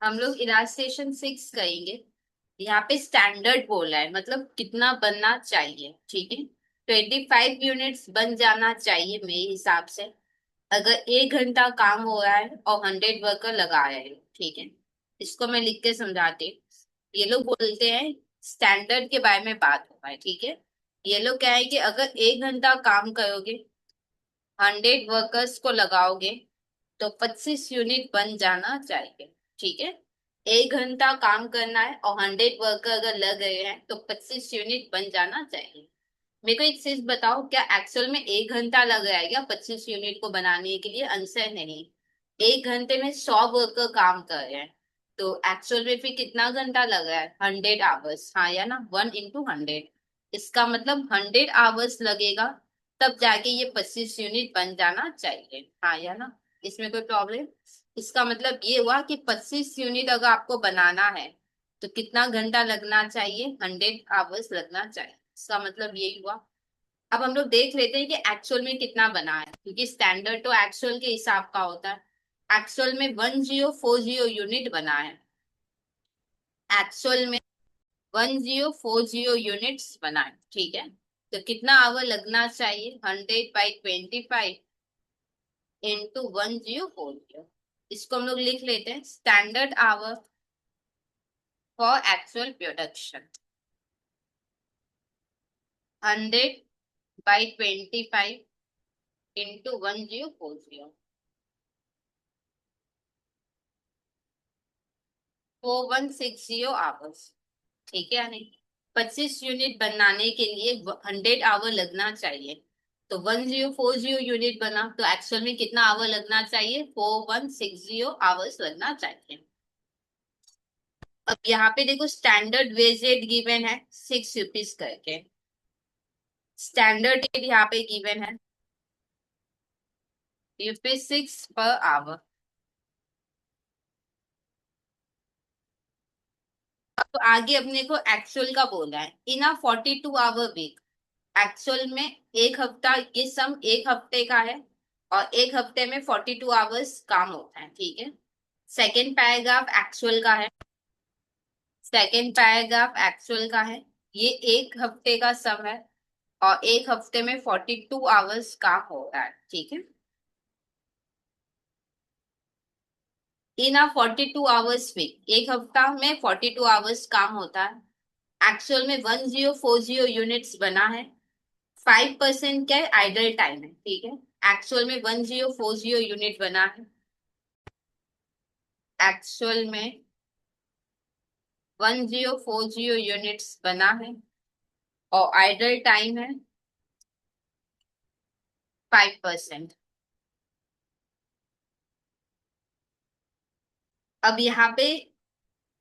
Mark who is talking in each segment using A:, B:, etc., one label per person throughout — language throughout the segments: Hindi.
A: हम लोग इलास्ट्रेशन 6 करेंगे। यहाँ पे स्टैंडर्ड बोला है, मतलब कितना बनना चाहिए। ठीक है, 25 यूनिट्स बन जाना चाहिए मेरे हिसाब से। अगर 1 घंटा काम हो रहा है और 100 वर्कर लगा रहे हैं। ठीक है, इसको मैं लिख के समझाती हूँ। ये लोग बोलते हैं स्टैंडर्ड के बारे में बात हो रहा है। ठीक है, ये लोग क्या है कि अगर 1 घंटा काम करोगे, 100 वर्कर्स को लगाओगे, तो 25 यूनिट बन जाना चाहिए। ठीक है, 1 घंटा काम करना है और 100 वर्कर अगर लग गए हैं तो 25 यूनिट बन जाना चाहिए। मेरे को एक चीज बताओ, क्या एक्चुअल में 1 घंटा लग रहा है क्या 25 यूनिट को बनाने के लिए? आंसर नहीं। 1 घंटे में 100 वर्कर काम कर रहे हैं, तो एक्चुअल में फिर कितना घंटा लग रहा है? 100 आवर्स। हाँ या ना, 1 into 100। इसका मतलब 100 आवर्स लगेगा, तब जाके ये 25 यूनिट बन जाना चाहिए। हाँ या ना, इसमें कोई प्रॉब्लम? इसका मतलब ये हुआ कि 25 यूनिट अगर आपको बनाना है तो कितना घंटा लगना चाहिए? 100 आवर्स लगना चाहिए। इसका मतलब यही हुआ। अब हम लोग देख लेते हैं कि एक्चुअल में कितना बना है, क्योंकि स्टैंडर्ड तो एक्चुअल के हिसाब का होता है। एक्चुअल में 1040 यूनिट बना है। एक्चुअल में 1040 यूनिट्स बना है। ठीक है, तो कितना आवर लगना चाहिए? 100/25 इंटू 1040। इसको हम लोग लिख लेते हैं standard hour for actual production. 100/25 into 1040, 4160 hours. ठीक है या नहीं? 25 यूनिट बनाने के लिए 100 आवर लगना चाहिए। तो 1040 यूनिट बना, तो एक्चुअल में कितना आवर लगना चाहिए? 4160 आवर्स लगना चाहिए। अब यहाँ पे देखो, स्टैंडर्ड वेज रेट गिवन है 6 रुपीज करके। स्टैंडर्ड रेट यहाँ पे गिवन है ₹6 पर आवर। अब आगे अपने को एक्चुअल का बोला है इन अ 42 आवर वीक। एक्चुअल में एक हफ्ता, ये सम एक हफ्ते का है, और एक हफ्ते में 42 आवर्स काम होता है। ठीक है, सेकेंड पैराग्राफ एक्चुअल का है। सेकेंड पैराग्राफ एक्चुअल का है। ये एक हफ्ते का सम है, और एक हफ्ते में 42 आवर्स काम हो रहा है। ठीक है, इन अ 42 आवर्स वीक, एक हफ्ता में 42 आवर्स काम होता है। एक्चुअल में 1040 यूनिट्स बना है। 5% क्या है? आइडल टाइम है। ठीक है, एक्चुअल में 1040 यूनिट बना है। एक्चुअल में 1040 यूनिट्स बना है, और आइडल टाइम है 5%। अब यहाँ पे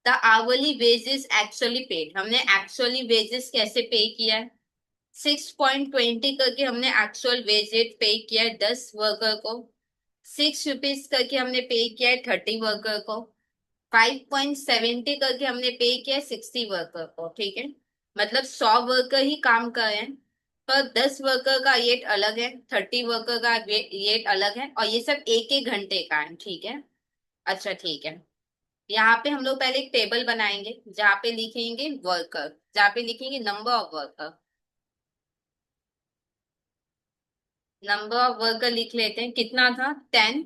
A: the hourly wages actually paid, हमने एक्चुअली वेजेस कैसे पे किया है? 6.20 करके हमने एक्चुअल वेजेस पे किया है 10 वर्कर को। 6 रुपीज करके हमने पे किया है 30 वर्कर को। 5.70 करके हमने पे किया है 60 वर्कर को। ठीक है, मतलब 100 वर्कर ही काम कर रहे हैं, पर 10 वर्कर का रेट अलग है, 30 वर्कर का रेट अलग है, और ये सब एक एक घंटे का है। ठीक है, अच्छा ठीक है। यहाँ पे हम लोग पहले एक टेबल बनाएंगे जहाँ पे लिखेंगे वर्कर, जहाँ पे लिखेंगे number of worker. Number of worker लिख लेते हैं, कितना था? 10,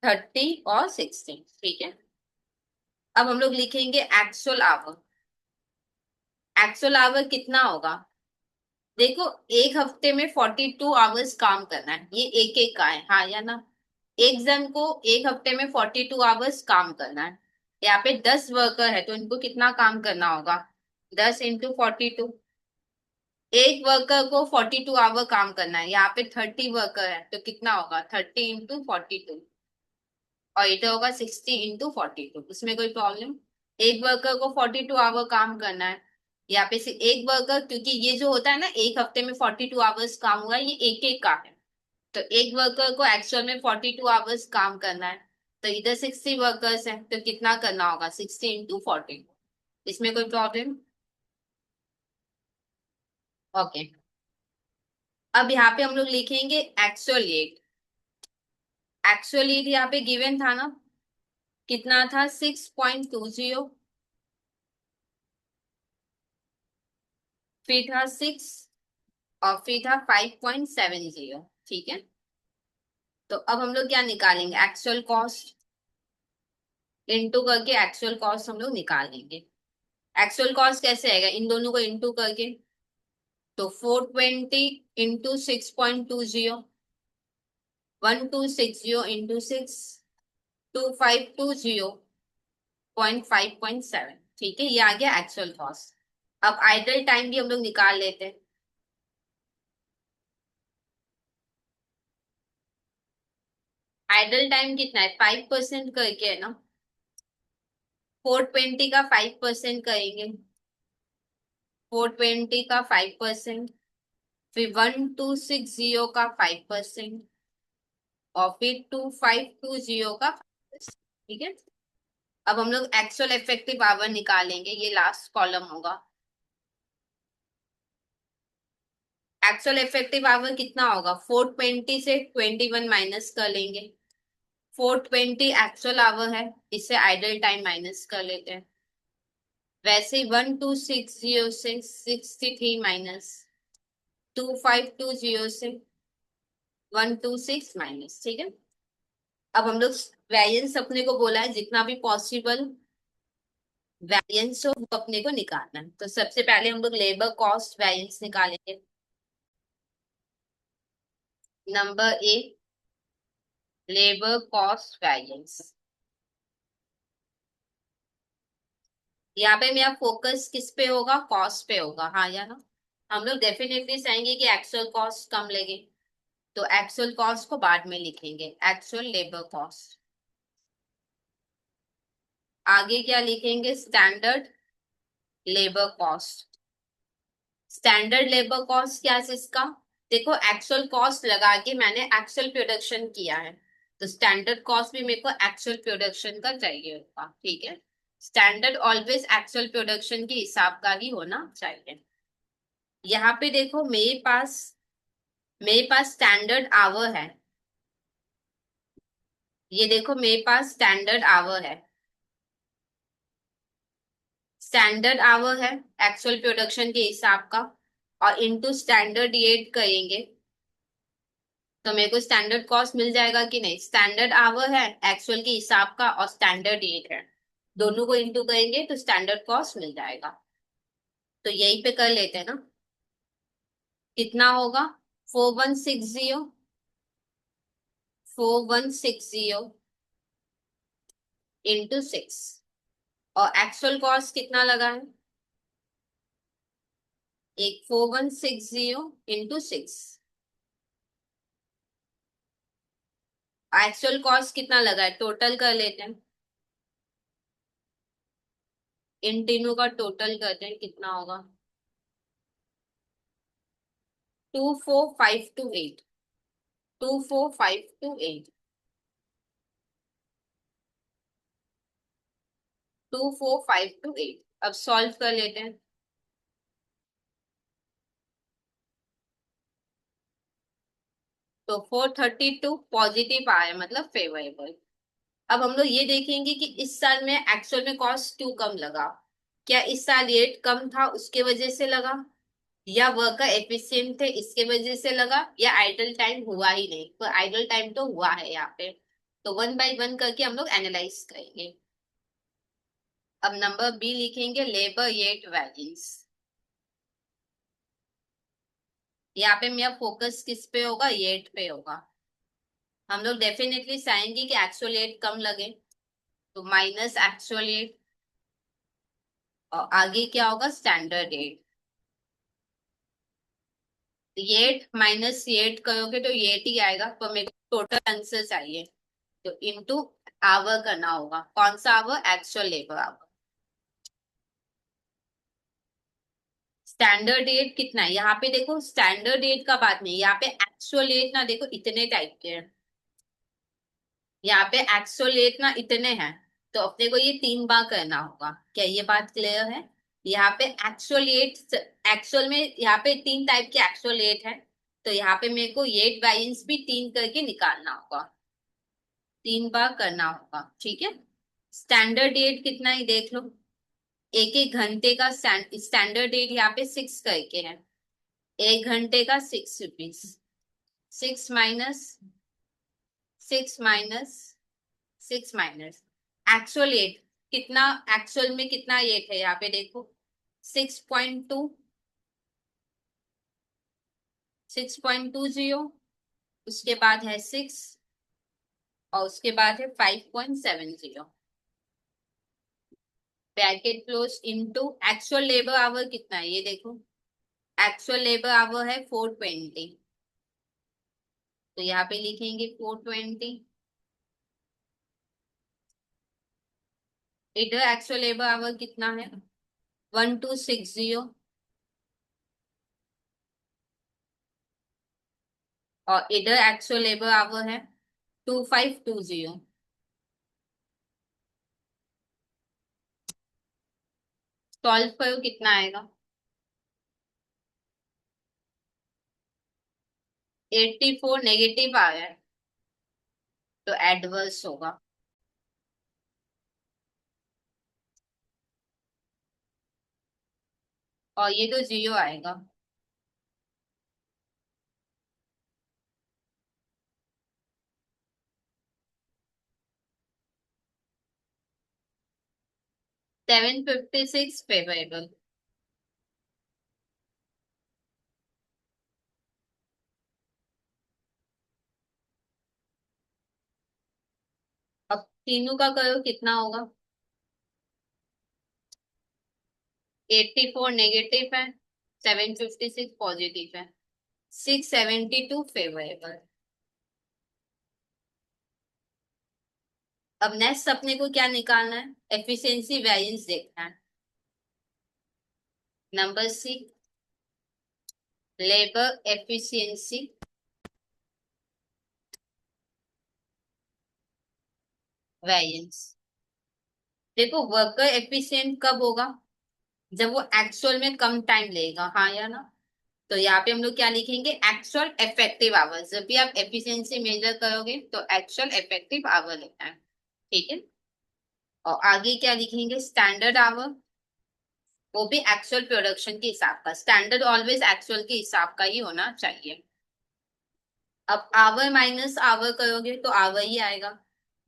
A: 30 और 60। ठीक है, अब हम लोग लिखेंगे एक्चुअल आवर। एक्चुअल आवर कितना होगा? देखो, एक हफ्ते में 42 आवर्स काम करना है, ये एक एक का है। हाँ या ना, एक जन को एक हफ्ते में 42 आवर्स काम करना है। यहाँ पे 10 वर्कर है, तो इनको कितना काम करना होगा? 10 into 42। एक वर्कर को 42 आवर काम करना है, यहाँ पे 30 वर्कर है, तो कितना होगा? 30 into 42। और इधर होगा 60 into 42। इसमें कोई प्रॉब्लम? एक वर्कर को 42 आवर काम करना है, यहाँ पे से एक वर्कर, क्योंकि ये जो होता है ना, एक हफ्ते में 42 आवर्स काम हुआ है, ये एक एक का है। तो एक वर्कर को एक्चुअल में 42 आवर्स काम करना है, तो इधर 60 वर्कर्स है, तो कितना करना होगा? 60 into 42। इसमें कोई प्रॉब्लम? ओके। अब यहाँ पे हम लोग लिखेंगे एक्चुअल रेट। एक्चुअल रेट यहाँ पे गिवन था ना, कितना था 6.20, फिर था 6, और फिर था 5.70। ठीक है, तो अब हम लोग क्या निकालेंगे, एक्चुअल कॉस्ट इनटू करके एक्चुअल कॉस्ट हम लोग निकालेंगे। एक्चुअल कॉस्ट कैसे आएगा, इन दोनों को इनटू करके, तो 420 इंटू 6.20, 1260 इंटू 6, 2520.5.7। ठीक है, ये आ गया एक्चुअल कॉस्ट। अब आइडल टाइम भी हम लोग निकाल लेते हैं। आइडल टाइम कितना है, 5% करके है ना, 420 का 5% करेंगे, 420 का 5%, फिर 1260 का 5%, और फिर 2520 का 5%। ठीक है, अब हम लोग एक्चुअल इफेक्टिव आवर निकालेंगे, ये लास्ट कॉलम होगा। एक्चुअल इफेक्टिव आवर कितना होगा, 420 से 21 माइनस कर लेंगे। 420 एक्चुअल आवर है, इससे आइडल टाइम माइनस कर लेते हैं। वैसे 1260 से 63 माइनस, 2520 से 126 माइनस। ठीक है, अब हम लोग वैरियंस अपने को बोला है जितना भी पॉसिबल वैरियंस हो वो अपने को निकालना है। तो सबसे पहले हम लोग लेबर कॉस्ट वैरियंस निकालेंगे। Number A, labour cost variance. यहाँ पे मेरा फोकस किस पे होगा, कॉस्ट पे होगा, हाँ या ना। हम लोग डेफिनेटली चाहेंगे कि एक्चुअल कॉस्ट कम लगे, तो एक्चुअल कॉस्ट को बाद में लिखेंगे, एक्चुअल लेबर कॉस्ट। आगे क्या लिखेंगे, standard labour cost. Standard labour cost क्या है इसका, देखो एक्चुअल कॉस्ट लगा के मैंने एक्चुअल प्रोडक्शन किया है, तो स्टैंडर्ड कॉस्ट भी मेरे को एक्चुअल प्रोडक्शन का चाहिए होगा। ठीक है, स्टैंडर्ड ऑलवेज एक्चुअल प्रोडक्शन के हिसाब का ही होना चाहिए। यहाँ पे देखो मेरे पास स्टैंडर्ड आवर है, ये देखो मेरे पास स्टैंडर्ड आवर है, स्टैंडर्ड आवर है एक्चुअल प्रोडक्शन के हिसाब का, और इनटू स्टैंडर्ड एट करेंगे तो मेरे को स्टैंडर्ड कॉस्ट मिल जाएगा कि नहीं। स्टैंडर्ड आवर है एक्चुअल के हिसाब का, और स्टैंडर्ड एट है, दोनों को इनटू करेंगे तो स्टैंडर्ड कॉस्ट मिल जाएगा। तो यही पे कर लेते हैं ना, कितना होगा, 4160 इंटू 6, और एक्चुअल कॉस्ट कितना लगा है, एक 4160 इंटू 6, एक्चुअल कॉस्ट कितना लगा है, टोटल कर लेते हैं, इन तीनों का टोटल करते हैं कितना होगा, 24528, 24528, 24528। अब सॉल्व कर लेते हैं, तो 432 पॉजिटिव आया, मतलब फेवरेबल। अब हम लोग ये देखेंगे कि इस साल में एक्चुअल में कॉस्ट क्यों कम लगा, क्या इस साल रेट कम था उसके वजह से लगा, या वर्कर एफिशिएंट थे इसके वजह से लगा, या आइडल टाइम हुआ ही नहीं, तो आइडल टाइम तो हुआ है यहाँ पे। तो वन बाय वन करके हम लोग एनालाइज करेंगे। अब नंबर बी लिखेंगे, लेबर रेट वैरियंस। यहाँ पे मेरा फोकस किस पे होगा, रेट पे होगा। हम लोग डेफिनेटली चाहेंगे कि एक्चुअल रेट कम लगे, तो माइनस एक्चुअल रेट, और आगे क्या होगा, standard rate. Eight minus eight करोगे तो एट ही आएगा, पर मेरे को टोटल आंसर चाहिए, तो इनटू आवर करना होगा, कौन सा hour, actual labour hour. Standard rate कितना है, यहाँ पे देखो स्टैंडर्ड रेट का बात नहीं, यहाँ पे एक्चुअल रेट ना देखो इतने टाइप के हैं, यहाँ पे एक्चुअल रेट ना इतने हैं, तो अपने को ये 3 बार करना होगा। क्या ये बात क्लियर है, यहाँ पे एक्चुअल रेट, एक्चुअल में यहाँ पे 3 टाइप के एक्चुअल रेट है, तो यहाँ पे मेरे को रेट वैरियंस भी 3 करके निकालना होगा, 3 बार करना होगा। ठीक है, स्टैंडर्ड रेट कितना ही देख लो। एक एक घंटे का स्टैंडर्ड रेट यहाँ पे 6 करके है। 1 घंटे का 6 rupees. 6 minus 6 minus 6 minus actual eight. कितना एक्चुअल में कितना एट है यहाँ पे देखो। 6.2। 6.20। उसके बाद है 6। और उसके बाद है 5.70। Bracket close into actual labour our कितना है ये देखो। एक्चुअल लेबर आवर है 420। तो यहाँ पे लिखेंगे 420। इधर एक्चुअल लेबर आवर कितना है 1260। और इधर एक्चुअल लेबर आवर है 2520। सॉल्व करो कितना आएगा। 84 नेगेटिव आ रहा है। तो एडवर्स होगा। और ये तो जीरो आएगा। $756 फेवरेबल। अब तीनों का करो कितना होगा। 84 नेगेटिव है। 756 पॉजिटिव है। 672 फेवरेबल। अब नेक्स्ट अपने को क्या निकालना है। एफिशिएंसी वैरियंस देखना है। Number C. Labour efficiency variance. देखो वर्कर एफिशिएंट कब होगा जब वो एक्चुअल में कम टाइम लेगा, हाँ या ना। तो यहाँ पे हम लोग क्या लिखेंगे एक्चुअल इफेक्टिव आवर्स। जब भी आप एफिशिएंसी मेजर करोगे तो एक्चुअल इफेक्टिव आवर लिखना है। ठीक है। और आगे क्या लिखेंगे स्टैंडर्ड आवर। वो भी एक्चुअल प्रोडक्शन के हिसाब का। स्टैंडर्ड ऑलवेज एक्चुअल के हिसाब का ही होना चाहिए। अब आवर माइनस आवर करोगे तो आवर ही आएगा।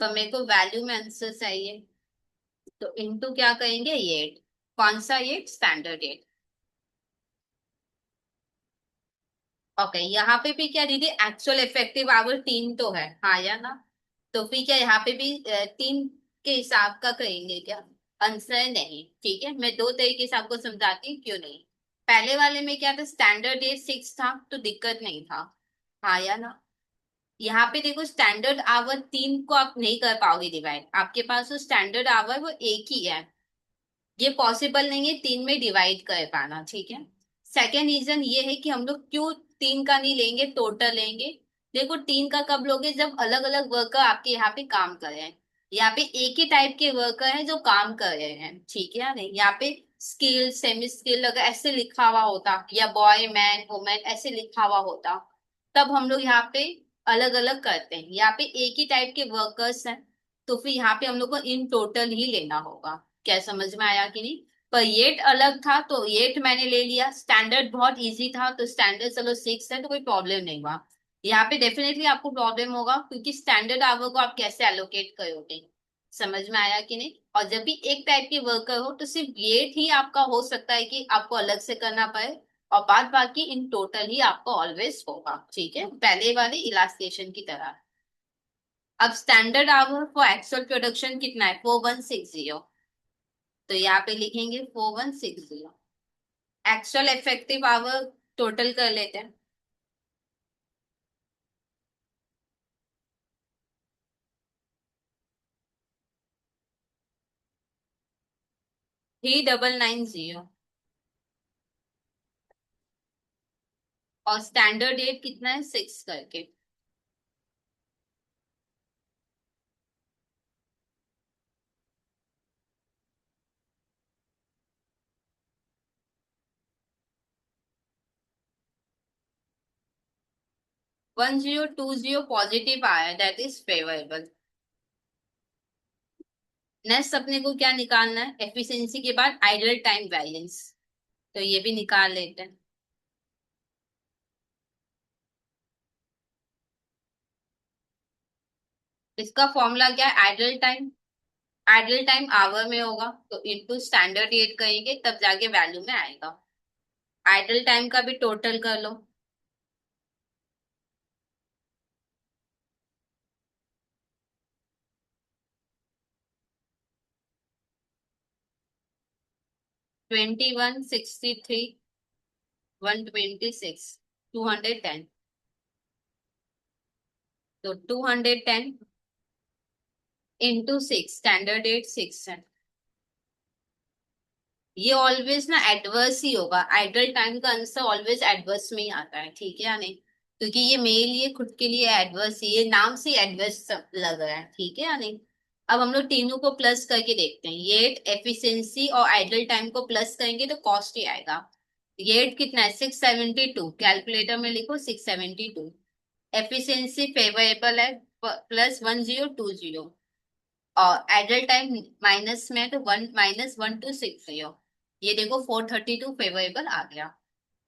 A: तो मेरे को वैल्यू में आंसर चाहिए। तो इनटू क्या करेंगे एट। कौन सा एट स्टैंडर्ड एट। ओके यहाँ पे भी क्या दीदी एक्चुअल इफेक्टिव आवर 3 तो है, हाँ या ना। तो फिर क्या यहाँ पे भी 3 के हिसाब का करेंगे क्या। आंसर नहीं। ठीक है मैं दो तरीके से आपको समझाती हूँ क्यों नहीं। पहले वाले में क्या था स्टैंडर्ड एट 6 था तो दिक्कत नहीं था, हाँ या ना। यहाँ पे देखो स्टैंडर्ड आवर 3 को आप नहीं कर पाओगे डिवाइड। आपके पास जो स्टैंडर्ड आवर वो एक ही है। ये पॉसिबल नहीं है 3 में डिवाइड कर पाना। ठीक है। सेकेंड रीजन ये है कि हम लोग क्यों 3 का नहीं लेंगे टोटल लेंगे। देखो 3 का कब लोगे जब अलग अलग वर्कर आपके यहाँ पे काम कर रहे हैं। यहाँ पे एक ही टाइप के वर्कर हैं जो काम कर रहे हैं, ठीक है या नहीं। यहाँ पे स्किल सेमी स्किल अगर ऐसे लिखा हुआ होता या बॉय मैन वुमेन ऐसे लिखा हुआ होता तब हम लोग यहाँ पे अलग अलग करते हैं। यहाँ पे एक ही टाइप के वर्कर्स हैं तो फिर यहाँ पे हम लोग को इन टोटल ही लेना होगा। क्या समझ में आया कि नहीं। पर येट अलग था तो येट मैंने ले लिया। स्टैंडर्ड बहुत इजी था तो स्टैंडर्ड चलो 6 है तो कोई प्रॉब्लम नहीं हुआ। यहाँ पे डेफिनेटली आपको प्रॉब्लम होगा क्योंकि स्टैंडर्ड आवर को आप कैसे एलोकेट करोगे। समझ में आया कि नहीं। और जब भी एक टाइप की वर्कर हो तो सिर्फ येट ही आपका हो सकता है कि आपको अलग से करना पड़े। और बाद बाकी इन टोटल ही आपको ऑलवेज होगा, ठीक है पहले वाले इलास्ट्रेशन की तरह। अब standard hour for actual production कितना है 4160। तो यहाँ पे लिखेंगे 4160। एक्चुअल इफेक्टिव आवर टोटल कर लेते हैं। 3990। और स्टैंडर्ड रेट कितना है 6 करके। 1020 पॉजिटिव आया दैट इज फेवरेबल। नेक्स्ट अपने को क्या निकालना है, एफिशिएंसी के बाद आइडल टाइम वैरियंस, तो ये भी निकाल लेते हैं। इसका फॉर्मूला क्या है, idle time, idle time hour में होगा तो इनटू स्टैंडर्ड रेट करेंगे तब जाके वैल्यू में आएगा। आइडल टाइम का भी टोटल कर लो। 2163, 126, 210, तो 210 इंटू सिक्स, स्टैंडर्ड रेट 6 है। ये ऑलवेज ना एडवर्स ही होगा, आइडल टाइम का आंसर ऑलवेज एडवर्स में ही आता है, ठीक है या नहीं, क्योंकि ये मेरे लिए खुद के लिए एडवर्स ही, ये नाम से एडवर्स लग रहा है, ठीक है या नहीं। अब हम लोग तीनों को प्लस करके देखते हैं, ये एफिशिएंसी और आइडल टाइम को प्लस करेंगे तो कॉस्ट ही आएगा। ये कितना है, 672, कैलकुलेटर में लिखो 672। एफिशिएंसी फेवरेबल है, +1020, और एडल्ट टाइम माइनस में है तो 1 -1260, ये देखो 432 फेवरेबल आ गया।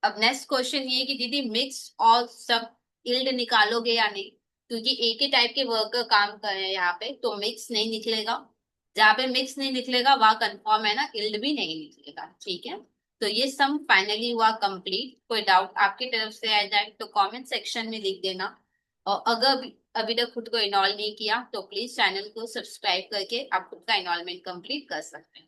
A: अब नेक्स्ट क्वेश्चन ये कि दीदी मिक्स और सब इल्ड निकालोगे या नहीं, क्योंकि एक ही टाइप के वर्कर काम कर रहे हैं यहाँ पे, तो मिक्स नहीं निकलेगा। जहाँ पे मिक्स नहीं निकलेगा वहां कंफर्म है ना, इल्ड भी नहीं निकलेगा, ठीक है। तो ये सम फाइनली हुआ कंप्लीट। कोई डाउट आपकी तरफ से आ जाए तो कमेंट सेक्शन में लिख देना। और अगर अभी तक खुद को इनरोल नहीं किया तो प्लीज चैनल को सब्सक्राइब करके आप खुद का इनरोलमेंट कंप्लीट कर सकते हैं।